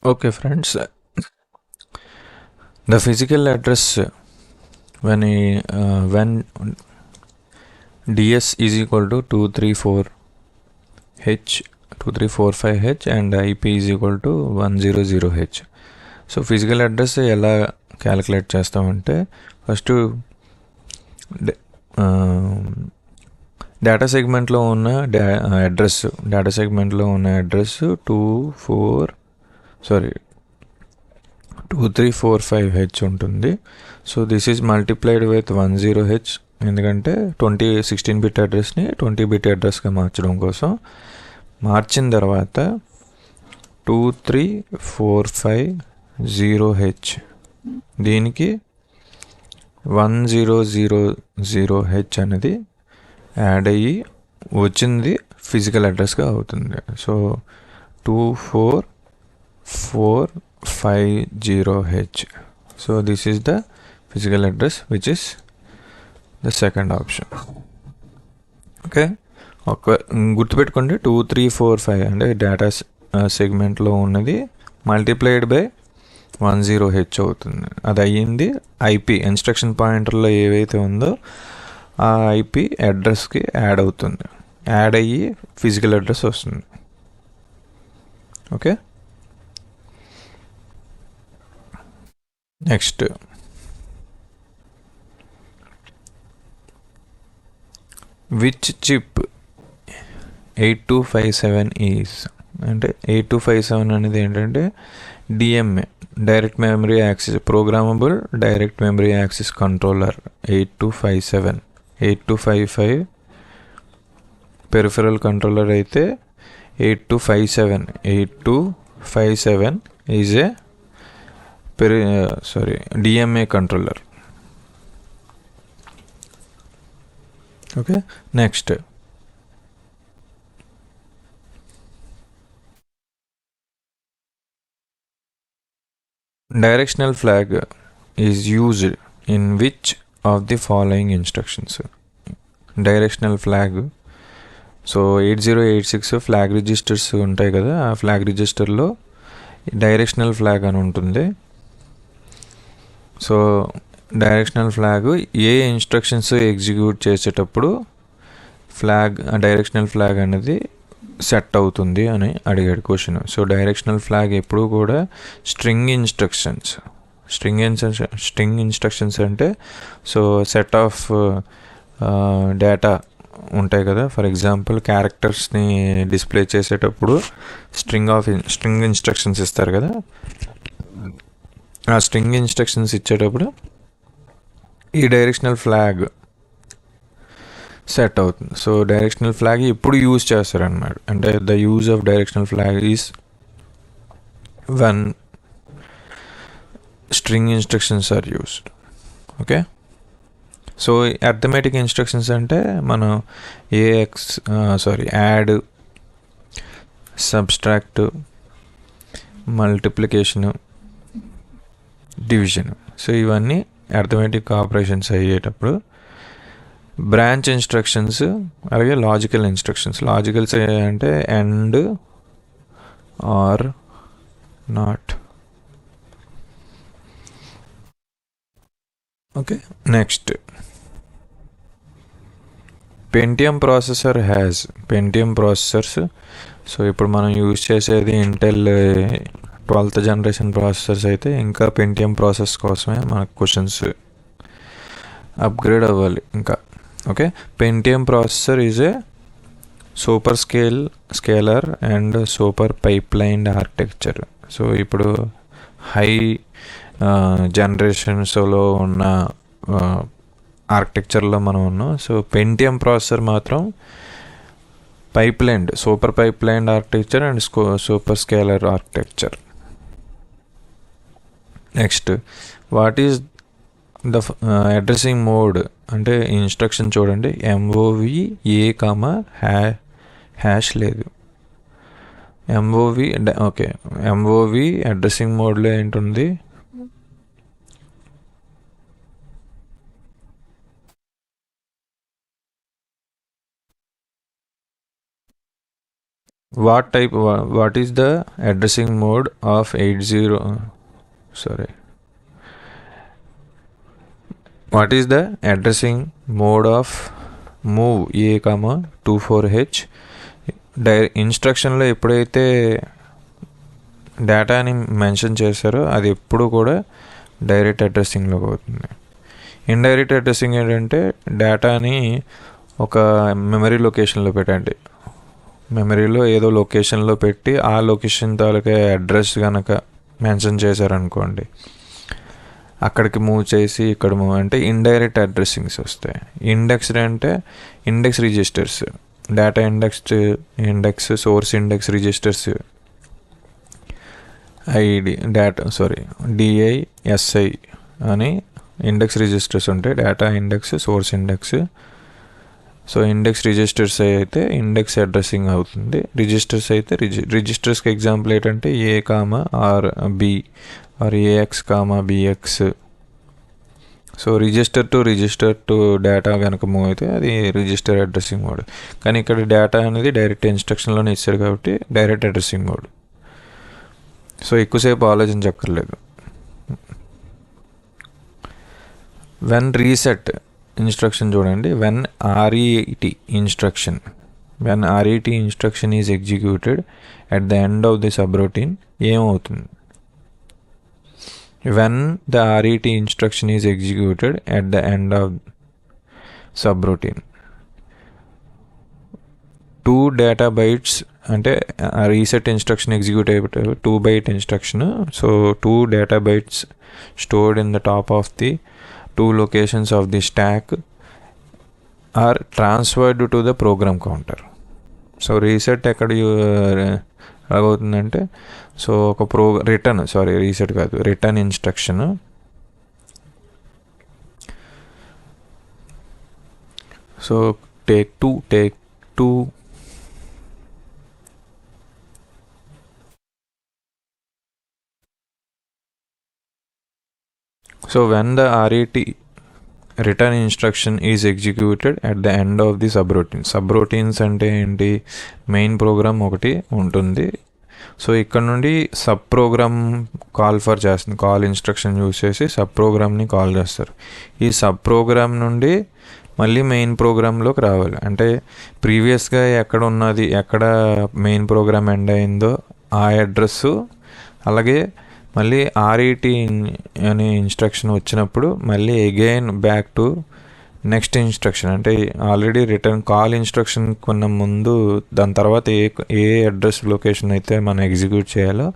Okay, friends. The physical address when ds is equal to 234h 2345h and IP is equal to 100h. So physical address ఎలా calculate చేస్తామంటే first data సెగ్మెంట్లో ఉన్న data సెగ్మెంట్లో ఉన్న address 2345h ఉంటుంది. So this is multiplied with 10h, ఎందుకంటే 16 bit అడ్రస్ని 20 bit అడ్రస్గా మార్చడం కోసం. మార్చిన తర్వాత 2345 దీనికి 1000h అనేది యాడ్ అయ్యి వచ్చింది ఫిజికల్ అడ్రస్గా అవుతుంది. So 2450h. So this is the physical address which is the second option. Okay, గుర్తుపెట్టుకోండి 2345 అంటే డేటా సెగ్మెంట్లో ఉన్నది మల్టిప్లైడ్ బై 10h అవుతుంది. అది అయ్యింది ఐపీ ఇన్స్ట్రక్షన్ పాయింటర్లో ఏవైతే ఉందో ఆ ఐపీ అడ్రస్కి యాడ్ అవుతుంది. యాడ్ అయ్యి ఫిజికల్ అడ్రస్ వస్తుంది. Okay, next which chip 8257 is అంటే 8257 అనేది ఏంటంటే DMA, direct memory access, programmable direct memory access controller. 8255 peripheral controller అయితే 8257 is a DMA controller. Okay, next directional flag is used in which of the following instructions? Directional flag, so 8086 flag registers ఉంటాయి కదా, ఆ flag రిజిస్టర్లో directional flag అని ఉంటుంది. So directional flag ఏ instructions execute చేసేటప్పుడు directional flag అనేది set అవుతుంది అని అడిగాడు క్వశ్చన్. సో డైరెక్షనల్ ఫ్లాగ్ ఎప్పుడు కూడా స్ట్రింగ్ ఇన్స్ట్రక్షన్స్ అంటే సో సెట్ ఆఫ్ డేటా ఉంటాయి కదా. ఫర్ ఎగ్జాంపుల్ క్యారెక్టర్స్ని డిస్ప్లే చేసేటప్పుడు స్ట్రింగ్ ఇన్స్ట్రక్షన్స్ ఇస్తారు కదా. ఆ స్ట్రింగ్ ఇన్స్ట్రక్షన్స్ ఇచ్చేటప్పుడు ఈ డైరెక్షనల్ ఫ్లాగ్ సెట్ అవుతుంది. సో డైరెక్షనల్ ఫ్లాగ్ ఎప్పుడు యూజ్ చేస్తారన్నమాట. అంటే the use of directional flag is one string instructions are used. Okay, so arithmetic instructions అంటే మనం add, subtract, multiplication, division. So ఇవన్నీ అర్థమెటిక్ ఆపరేషన్స్ అయ్యేటప్పుడు. బ్రాంచ్ ఇన్స్ట్రక్షన్స్ అలాగే logical instructions. Logicals అంటే and, or, not. Okay, next Pentium processors. So ఇప్పుడు మనం use చేసేది Intel 12th generation processors అయితే ఇంకా పెంటియం ప్రాసెస్ కోసమే మనకు క్వశ్చన్స్ అప్గ్రేడ్ అవ్వాలి ఇంకా. Okay, Pentium processor is a super scalar and super pipeline architecture. So ఇప్పుడు హై జనరేషన్స్లో ఉన్న ఆర్కిటెక్చర్లో మనం ఉన్నాం. సో పెంటియం ప్రాసెసర్ మాత్రం super pipeline architecture and super scalar architecture. Next what is the addressing mode అంటే instruction చూడండి. MOVA, హ్యాష్ లేదు. MOV addressing మోడ్లో ఏంటుంది, what is the addressing mode of 80 sorry what is the addressing mode of move a 24h ఇన్స్ట్రక్షన్లో ఎప్పుడైతే డేటాని mention చేశారో అది ఎప్పుడు కూడా డైరెక్ట్ అడ్రస్సింగ్లోకి అవుతుంది. ఇండైరెక్ట్ అడ్రస్సింగ్ ఏంటంటే డేటాని ఒక మెమరీ లొకేషన్లో పెట్టండి, మెమరీలో ఏదో లొకేషన్లో పెట్టి ఆ లొకేషన్ తాలూకా అడ్రస్ కనుక మెన్షన్ చేశారనుకోండి, అక్కడికి మూవ్ చేసి ఇక్కడ మూవ్ అంటే ఇండైరెక్ట్ అడ్రస్సింగ్స్ వస్తాయి. ఇండెక్స్డ్ అంటే index registers, data index source index registers DI SI అని ఇండెక్స్ రిజిస్టర్స్ ఉంటాయి. Data index, source index. So index registers అయితే ఇండెక్స్ అడ్రస్సింగ్ అవుతుంది. రిజిస్టర్స్ అయితే రిజిస్టర్స్కి ఎగ్జాంపుల్ ఏంటంటే A comma R B R AX comma BX. So register to data కనుక move అయితే అది రిజిస్టర్ అడ్రస్సింగ్ మోడ్. కానీ ఇక్కడ డేటా అనేది డైరెక్ట్ ఇన్స్ట్రక్షన్లోనే ఇచ్చారు కాబట్టి డైరెక్ట్ అడ్రస్సింగ్ మోడ్. సో ఎక్కువసేపు ఆలోచించక్కర్లేదు. వెన్ రీసెట్ ఇన్స్ట్రక్షన్ చూడండి. When RET instruction is executed at the end of the subroutine ఏమవుతుంది? When the RET instruction is executed at the end of subroutine 2 data bytes అంటే reset instruction execute అయిపోతే 2 byte instruction. So 2 data bytes stored in the top of the 2 locations of the stack are transferred to the program counter. So reset ఎక్కడ అవుతుందంటే, so ఒక return instruction so take two So when the RET return instruction is executed at the end of the subroutine. Subroutines అంటే ఏంటి? Main programme ఒకటి ఉంటుంది. So ఇక్కడ నుండి sub program call instruction use చేసి సబ్ ప్రోగ్రామ్ని కాల్ చేస్తారు. ఈ సబ్ ప్రోగ్రామ్ నుండి మళ్ళీ మెయిన్ ప్రోగ్రాంలోకి రావాలి. అంటే ప్రీవియస్గా ఎక్కడ మెయిన్ ప్రోగ్రామ్ ఎండ్ అయిందో ఆ అడ్రస్సు, అలాగే మళ్ళీ ఆర్ఈటి అనే ఇన్స్ట్రక్షన్ వచ్చినప్పుడు మళ్ళీ again back to next instruction. అంటే ఆల్రెడీ రిటర్న్ కాల్ ఇన్స్ట్రక్షన్ కొన్న ముందు దాని తర్వాత ఏ అడ్రస్ లొకేషన్ అయితే మనం ఎగ్జిక్యూట్ చేయాలో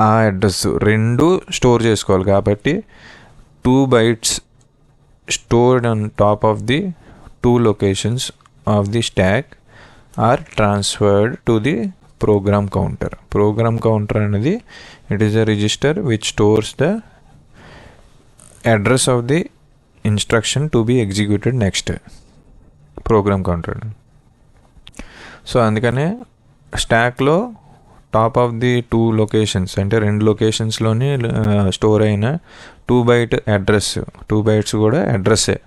ఆ అడ్రస్ 2 స్టోర్ చేసుకోవాలి. కాబట్టి 2 bytes stored on top of the 2 locations of the stack are transferred to the program counter. Program counter అనేది it is a register which stores the address of the instruction to be executed next. Program counter. So అందుకనే స్టాక్లో top of the 2 locations అంటే 2 లొకేషన్స్లోని store అయిన 2 byte address, 2 bytes కూడా అడ్రస్సే.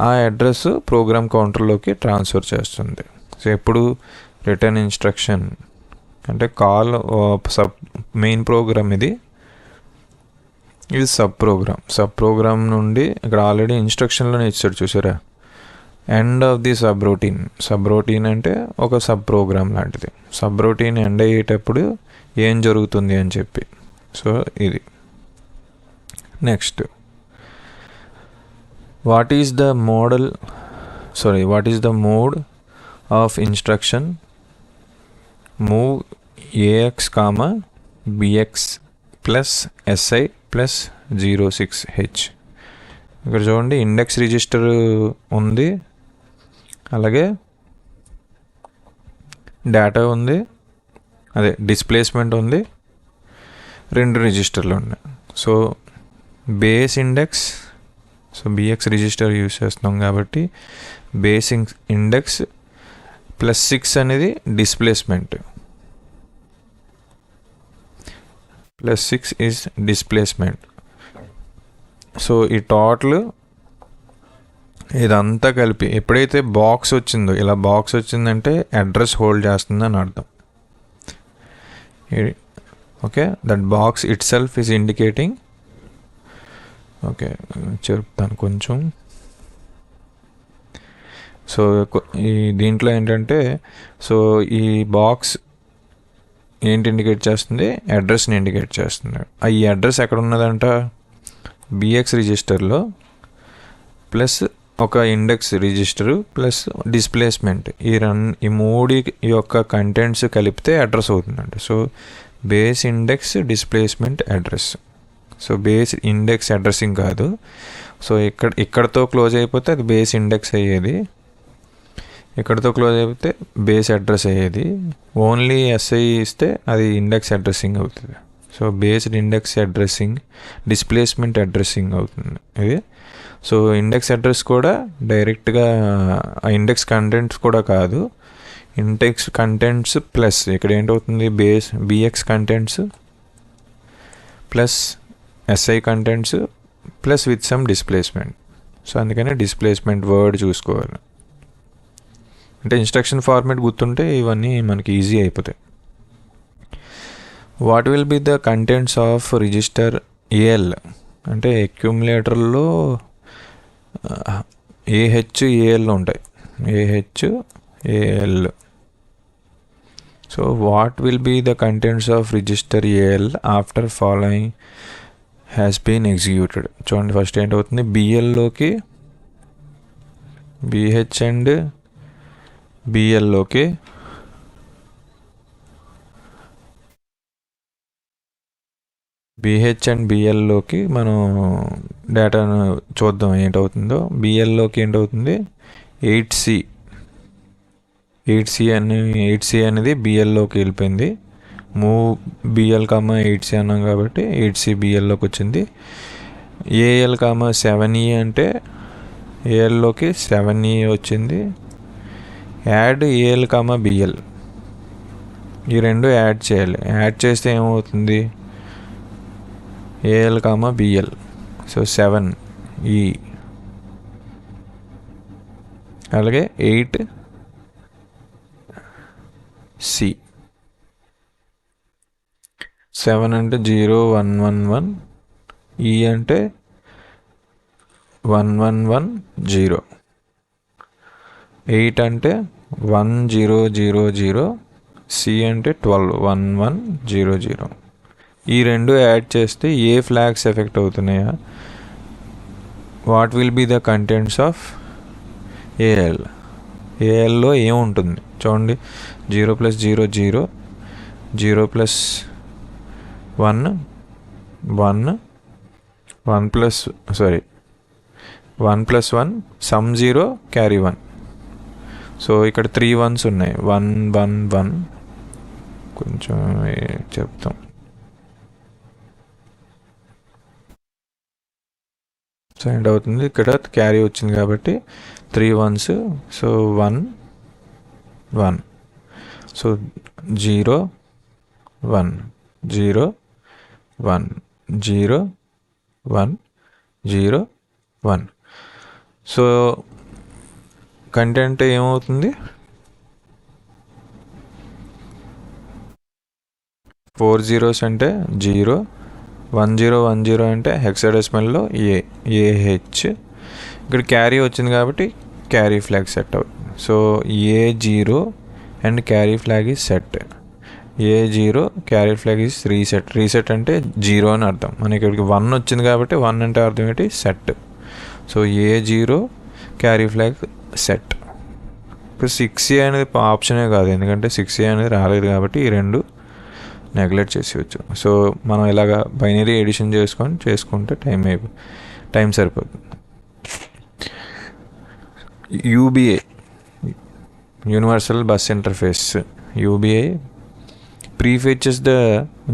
ఆ address programme కౌంటర్లోకి transfer చేస్తుంది. So ఎప్పుడు return instruction అంటే call main programme ఇది సబ్ ప్రోగ్రామ్ నుండి ఇక్కడ ఆల్రెడీ ఇన్స్ట్రక్షన్లోనే ఇచ్చాడు చూసారా, ఎండ్ ఆఫ్ ది సబ్రొటీన్ అంటే ఒక సబ్ ప్రోగ్రామ్ లాంటిది. సబ్రొటీన్ ఎండ్ అయ్యేటప్పుడు ఏం జరుగుతుంది అని చెప్పి. సో ఇది next what is the mode of instruction move AX comma BX plus SI plus 06H. ఇక్కడ చూడండి ఇండెక్స్ రిజిస్టర్ ఉంది, అలాగే డేటా ఉంది, అదే డిస్ప్లేస్మెంట్ ఉంది, 2 రిజిస్టర్లు ఉన్నాయి. So base index, so BX register use చేస్తున్నాం కాబట్టి బేస్ ఇండెక్స్ ప్లస్ 6 అనేది displacement, plus 6 is displacement. So ఈ టోటల్ ఇదంతా కలిపి ఎప్పుడైతే బాక్స్ వచ్చిందో, ఇలా బాక్స్ వచ్చిందంటే అడ్రస్ హోల్డ్ చేస్తుందని అర్థం. Okay, that box it self is indicating. Okay, చెప్తాను కొంచెం. సో ఈ దీంట్లో ఏంటంటే, సో ఈ బాక్స్ ఏంటి ఇండికేట్ చేస్తుంది? అడ్రస్ని ఇండికేట్ చేస్తుంది. ఈ అడ్రస్ ఎక్కడ ఉన్నదంట? బిఎక్స్ రిజిస్టర్లో ప్లస్ ఒక ఇండెక్స్ రిజిస్టరు ప్లస్ డిస్ప్లేస్మెంట్, ఈ మూడు యొక్క కంటెంట్స్ కలిపితే అడ్రస్ అవుతుందంట. So base index displacement address. So base index addressing కాదు. సో ఇక్కడతో క్లోజ్ అయిపోతే అది బేస్ ఇండెక్స్ అయ్యేది, ఇక్కడతో క్లోజ్ అయిపోతే బేస్ అడ్రస్ అయ్యేది. ఓన్లీ ఎస్ఐ ఇస్తే అది ఇండెక్స్ అడ్రస్సింగ్ అవుతుంది. So based index addressing, displacement addressing అవుతుంది ఇది. సో ఇండెక్స్ అడ్రస్ కూడా డైరెక్ట్గా ఆ ఇండెక్స్ కంటెంట్స్ కూడా కాదు, ఇండెక్స్ కంటెంట్స్ ప్లస్ ఇక్కడ ఏంటవుతుంది? Base BX contents plus SI contents plus with some displacement. So అందుకనే డిస్ప్లేస్మెంట్ వర్డ్ చూసుకోవాలి. అంటే ఇన్స్ట్రక్షన్ ఫార్మేట్ గుర్తుంటే ఇవన్నీ మనకి ఈజీ అయిపోతాయి. What will be the contents of register AL అంటే అక్యుములేటర్లో ఏహెచ్ఏఎల్ ఉంటాయి, AH AL. So what will be the contents of register AL after following has been executed. చూడండి, ఫస్ట్ ఏంటవుతుంది? బిఎల్లోకి బిహెచ్ అండ్ బిఎల్లోకి బిహెచ్ అండ్ బిఎల్లోకి మనం డేటాను చూద్దాం ఏంటవుతుందో. బిఎల్లోకి ఏంటవుతుంది? 8C అనేది బిఎల్లోకి వెళ్ళిపోయింది. మూవ్ బిఎల్ 8C అన్నాం కాబట్టి 8C బిఎల్లోకి వచ్చింది. ఏఎల్ 7E అంటే ఏఎల్లోకి 7E వచ్చింది. యాడ్ ఏఎల్ బిఎల్, ఈ రెండు యాడ్ చేయాలి. యాడ్ చేస్తే ఏమవుతుంది? AL BL. సో 7E అలాగే 8C. 7 అంటే 0111, E అంటే 1110, 8 అంటే 1000, C అంటే 121100. ఈ రెండు యాడ్ చేస్తే ఏ ఫ్లాగ్స్ ఎఫెక్ట్ అవుతున్నాయా? What will be the contents of AL? ఏఎల్లో ఏముంటుంది చూడండి. 0 + 0 0, 0 + 1 1, 1 + 1 సమ్ 0 క్యారీ 1. సో ఇక్కడ 3 1s ఉన్నాయి. 1 1 1 కొంచెం చెప్తాం. సో ఎండ్ అవుతుంది. ఇక్కడ క్యారీ వచ్చింది కాబట్టి 3 1s. So 1 1. So 0 1 0 1 0 1 0 1. So content ఏమవుతుంది? 4 zeros అంటే 0, 1010 అంటే హెక్సాడెసిమల్లో ఏహెచ్. ఇక్కడ క్యారీ వచ్చింది కాబట్టి క్యారీ ఫ్లాగ్ సెట్ అవుతుంది. So A0 and carry flag is set. A0 carry flag is reset. Reset అంటే 0 అని అర్థం. మనకి ఇక్కడికి 1 వచ్చింది కాబట్టి 1 అంటే అర్థం ఏంటి? Set. So A0 carry flag set. ఇప్పుడు 6A అనేది ఆప్షనే కాదు, ఎందుకంటే 6A అనేది రాలేదు కాబట్టి ఈ రెండు నెగ్లెక్ట్ చేసేయచ్చు. సో మనం ఇలాగ బైనరీ ఎడిషన్ చేసుకుంటే టైం సరిపోతుంది. UBA universal bus interface. UBI prefetches the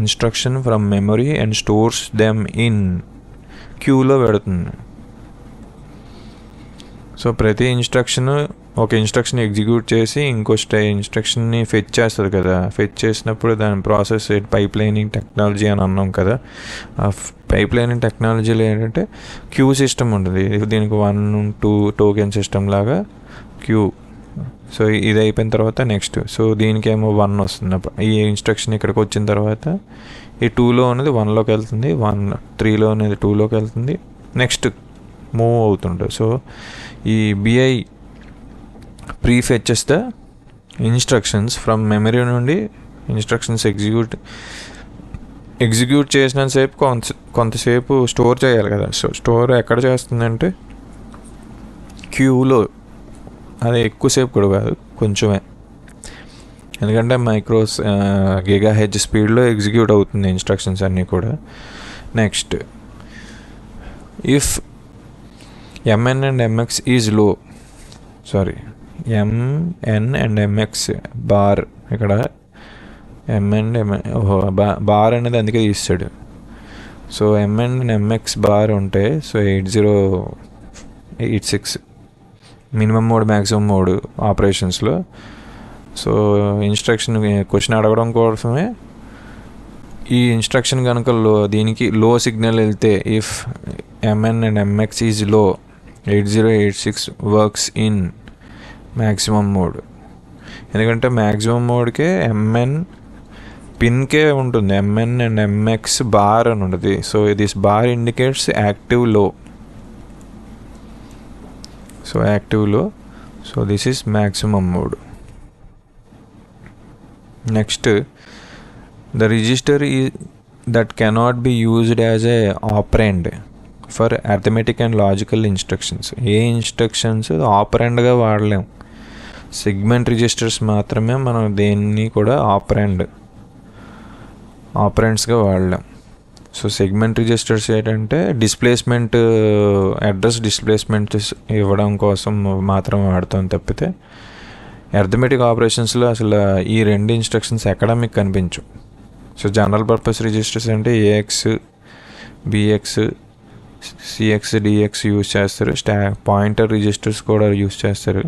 instruction from memory and stores them in క్యూలో పెడుతుంది. సో ప్రతి ఇన్స్ట్రక్షన్ ఒక ఇన్స్ట్రక్షన్ ఎగ్జిక్యూట్ చేసి ఇంకో ఇన్స్ట్రక్షన్ని ఫెచ్ చేస్తుంది కదా. ఫెచ్ చేసినప్పుడు దాని ప్రాసెస్ పైప్ లైనింగ్ టెక్నాలజీ అని అన్నాం కదా. ఆ పైప్ లైనింగ్ టెక్నాలజీలో ఏంటంటే క్యూ సిస్టమ్ ఉంటుంది. దీనికి 1 2 టోకెన్ సిస్టమ్ లాగా క్యూ. సో ఇది అయిపోయిన తర్వాత నెక్స్ట్, సో దీనికేమో 1 వస్తుంది. ఈ ఇన్స్ట్రక్షన్ ఇక్కడికి వచ్చిన తర్వాత ఈ 2లో అనేది 1లోకి వెళ్తుంది, 3లో అనేది 2లోకి వెళ్తుంది, నెక్స్ట్ మూవ్ అవుతుంటుంది. సో ఈ BI prefetches the instructions from memory నుండి ఇన్స్ట్రక్షన్స్ ఎగ్జిక్యూట్ చేసినంతసేపు కొంతసేపు స్టోర్ చేయాలి కదా. సో స్టోర్ ఎక్కడ చేస్తుందంటే క్యూలో. అది ఎక్కువసేపు కూడా కాదు, కొంచెమే, ఎందుకంటే గిగాహెర్ట్జ్ స్పీడ్లో ఎగ్జిక్యూట్ అవుతుంది ఇన్స్ట్రక్షన్స్ అన్నీ కూడా. Next, if MN and MX is low, MN and MX bar, ఇక్కడ బార్ అనేది అందుకే తీస్తాడు. So MN and MX bar ఉంటే, so 8086 minimum mode maximum mode ఆపరేషన్స్లో. సో ఇన్స్ట్రక్షన్ క్వశ్చన్ అడగడం కోసమే ఈ ఇన్స్ట్రక్షన్ కనుక దీనికి లో సిగ్నల్ వెళ్తే, if MN and MX is low 8086 works in maximum mode. ఎందుకంటే మ్యాక్సిమం మోడ్కే MN పిన్కే ఉంటుంది, MN and MX బార్ అని ఉంటుంది. So this bar indicates active లో. సో యాక్టివ్ లో, so this is maximum mode. Next, the register that cannot be used as a operand for arithmetic and logical instructions. ఏ instructions ఆపరెండ్గా వాడలేం. Segment registers మాత్రమే మనం దేన్ని కూడా ఆపరెండ్స్గా వాడలేం. సో సెగ్మెంట్ రిజిస్టర్స్ ఏంటంటే అడ్రస్ డిస్ప్లేస్మెంట్ ఇవ్వడం కోసం మాత్రం వాడతాం తప్పితే అర్థమెటిక్ ఆపరేషన్స్లో అసలు ఈ 2 ఇన్స్ట్రక్షన్స్ ఎక్కడ మీకు కనిపించు. సో జనరల్ పర్పస్ రిజిస్టర్స్ అంటే AX, BX, CX, DX use చేస్తారు. పాయింటర్ రిజిస్టర్స్ కూడా యూజ్ చేస్తారు.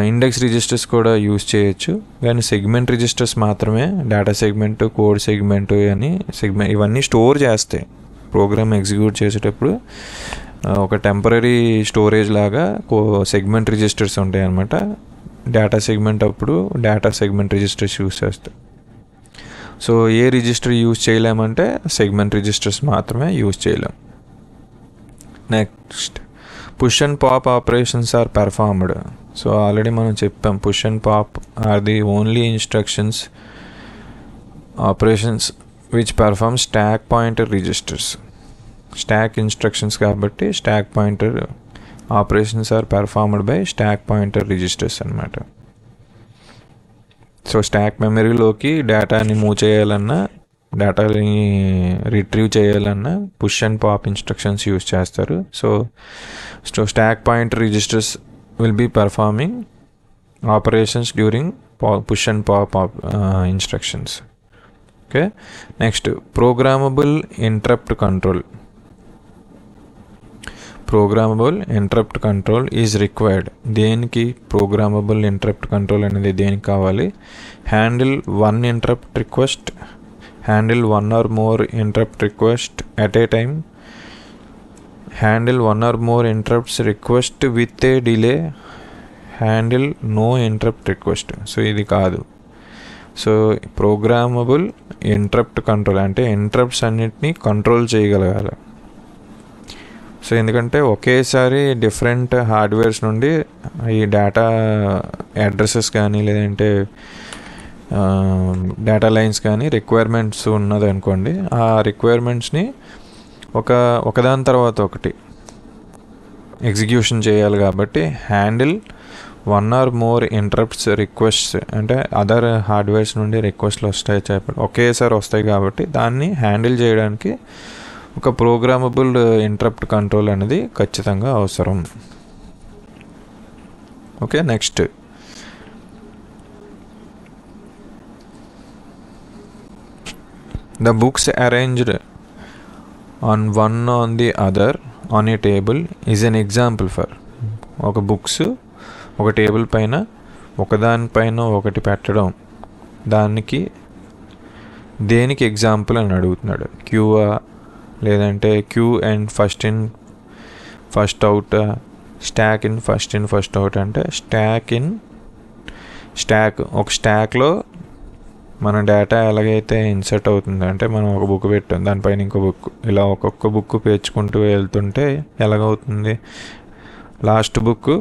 ఇండెక్స్ రిజిస్టర్స్ కూడా యూజ్ చేయొచ్చు. కానీ సెగ్మెంట్ రిజిస్టర్స్ మాత్రమే డేటా సెగ్మెంట్, కోడ్ సెగ్మెంట్ అని ఇవన్నీ స్టోర్ చేస్తాయి. ప్రోగ్రామ్ ఎగ్జిక్యూట్ చేసేటప్పుడు ఒక టెంపరీ స్టోరేజ్ లాగా సెగ్మెంట్ రిజిస్టర్స్ ఉంటాయి అన్నమాట. డేటా సెగ్మెంట్ అప్పుడు డేటా సెగ్మెంట్ రిజిస్టర్స్ యూజ్ చేస్తాయి. సో ఏ రిజిస్టర్ యూజ్ చేయలేమంటే సెగ్మెంట్ రిజిస్టర్స్ మాత్రమే యూజ్ చేయలేం. Next, push and pop operations are performed. So already మనం చెప్పాం, push and pop are the only instructions operations which perform stack pointer registers. Stack instructions కాబట్టి stack pointer operations are performed by stack pointer registers అన్నమాట. So stack మెమరీలోకి డేటాని move చేయాలన్నా, డేటాని retrieve చేయాలన్నా push and pop instructions use చేస్తారు. So stack pointer registers will be performing operations during push and pop instructions. Okay. Next, programmable interrupt control. Programmable interrupt control is required. దేనికి programmable interrupt control అనేది దేనికి కావాలి? Handle 1 interrupt request, handle 1 or more interrupt request at a time, handle 1 or more interrupts request with a delay, handle no interrupt request. So ఇది కాదు. So programmable interrupt control అంటే interrupts అన్నిటినీ control చేయగలగాలి. So ఎందుకంటే ఒకేసారి different hardwares నుండి ఈ data addresses కానీ లేదంటే డేటా లైన్స్ కానీ రిక్వైర్మెంట్స్ ఉన్నది అనుకోండి, ఆ రిక్వైర్మెంట్స్ని ఒకదాని తర్వాత ఒకటి ఎగ్జిక్యూషన్ చేయాలి. కాబట్టి handle 1 or more interrupts requests అంటే అదర్ హార్డ్వేర్స్ నుండి రిక్వెస్ట్లు ఒకేసారి వస్తాయి కాబట్టి దాన్ని హ్యాండిల్ చేయడానికి ఒక ప్రోగ్రామబుల్ ఇంటరప్ట్ కంట్రోల్ అనేది ఖచ్చితంగా అవసరం. Okay. Next, the books arranged on one on the other on a table is an example for. ఒక బుక్స్ ఒక టేబుల్ పైన ఒకదానిపైన ఒకటి పెట్టడం దానికి దేనికి ఎగ్జాంపుల్ అని అడుగుతున్నాడు. క్యూఆ, లేదంటే Q and first in first out, stock in first out. అంటే స్టాక్ ఒక స్టాక్లో మన డేటా ఎలాగైతే ఇన్సర్ట్ అవుతుంది అంటే మనం ఒక బుక్ పెట్టాం, దానిపైన ఇంకో బుక్, ఇలా ఒక్కొక్క బుక్ పేర్చుకుంటూ వెళ్తుంటే ఎలాగవుతుంది, last book,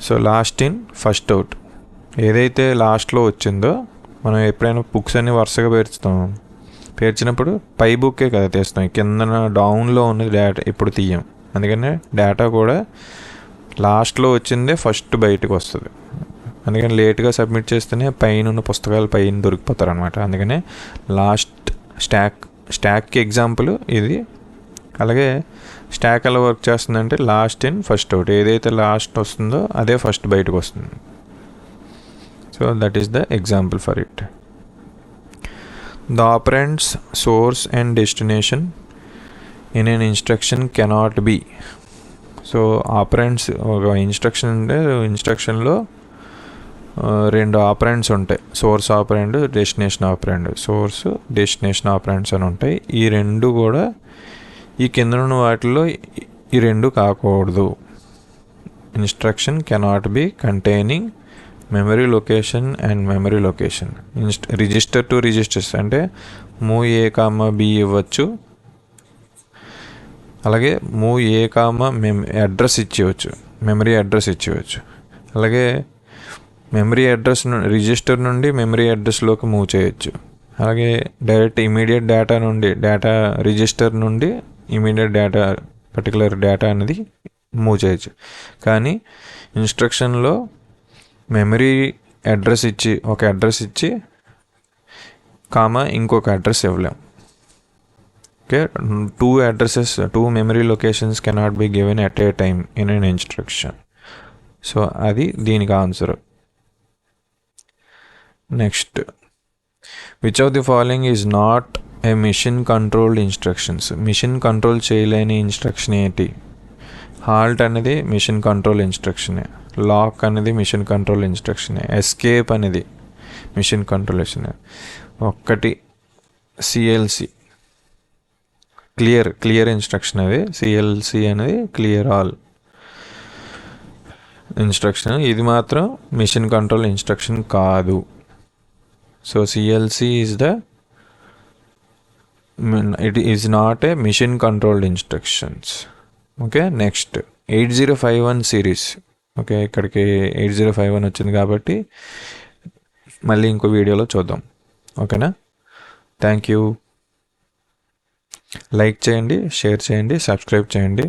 so last in first out. ఏదైతే లాస్ట్లో వచ్చిందో మనం ఎప్పుడైనా బుక్స్ అన్ని వరుసగా పేర్చినప్పుడు పై బుక్కే కదా తీస్తాం, కింద డౌన్లో ఉన్నది డేటా ఇప్పుడు తీయం. అందుకని డేటా కూడా లాస్ట్లో వచ్చిందే ఫస్ట్ బయటకు వస్తుంది. అందుకని లేట్గా సబ్మిట్ చేస్తేనే పైన ఉన్న పుస్తకాలు పైన దొరికిపోతారు అనమాట. అందుకనే లాస్ట్ స్టాక్కి ఎగ్జాంపుల్ ఇది. అలాగే స్టాక్ ఎలా వర్క్ చేస్తుందంటే లాస్ట్ ఇన్ ఫస్ట్ అవుట్, ఏదైతే లాస్ట్ వస్తుందో అదే ఫస్ట్ బయటకు వస్తుంది. So that is the example for it. The operands source and destination in an instruction cannot be. So operands ఒక ఇన్స్ట్రక్షన్ ఉంటే ఇన్స్ట్రక్షన్లో రెండు ఆపరెంట్స్ ఉంటాయి, source ఆపరెండ్, destination ఆపరెండ్. Source, destination operands అని ఉంటాయి. ఈ రెండు కూడా ఈ కింద ఉన్న వాటిల్లో ఈ రెండు కాకూడదు. Instruction cannot be containing memory location and memory location. Register to registers అంటే మూవ్ ఏ కామా బి ఇవ్వచ్చు, అలాగే move A comma address ఇచ్చేయచ్చు, memory address ఇచ్చేయచ్చు. అలాగే మెమరీ అడ్రస్ రిజిస్టర్ నుండి మెమరీ అడ్రస్లోకి మూవ్ చేయొచ్చు. అలాగే డైరెక్ట్ ఇమీడియట్ డేటా నుండి రిజిస్టర్ నుండి immediate data particular data అనేది మూవ్ చేయొచ్చు. కానీ ఇన్స్ట్రక్షన్లో మెమరీ అడ్రస్ ఇచ్చి ఒక అడ్రస్ ఇచ్చి కామా ఇంకొక అడ్రస్ ఇవ్వలేం. Okay, two memory locations cannot be given at a time in an instruction. So అది దీనికి answer. Next, which of the following is not a machine controlled instructions. Machine control చేయలేని instruction ఏంటి? Halt అనేది machine control ఇన్స్ట్రక్షనే, lock అనేది machine control ఇన్స్ట్రక్షనే, escape అనేది machine control instruction. ఒక్కటి సిఎల్సి క్లియర్ ఇన్స్ట్రక్షన్, అది సిఎల్సి అనేది క్లియర్ ఆల్ ఇన్స్ట్రక్షన్. ఇది మాత్రం మిషన్ కంట్రోల్ ఇన్స్ట్రక్షన్ కాదు. So CLC it is not a mission controlled instructions. Okay, next 8051 series. Okay, ఇక్కడికి 8051 వచ్చింది కాబట్టి మళ్ళీ ఇంకో వీడియోలో చూద్దాం. ఓకేనా? Thank you. లైక్ చేయండి, షేర్ చేయండి, సబ్స్క్రైబ్ చేయండి.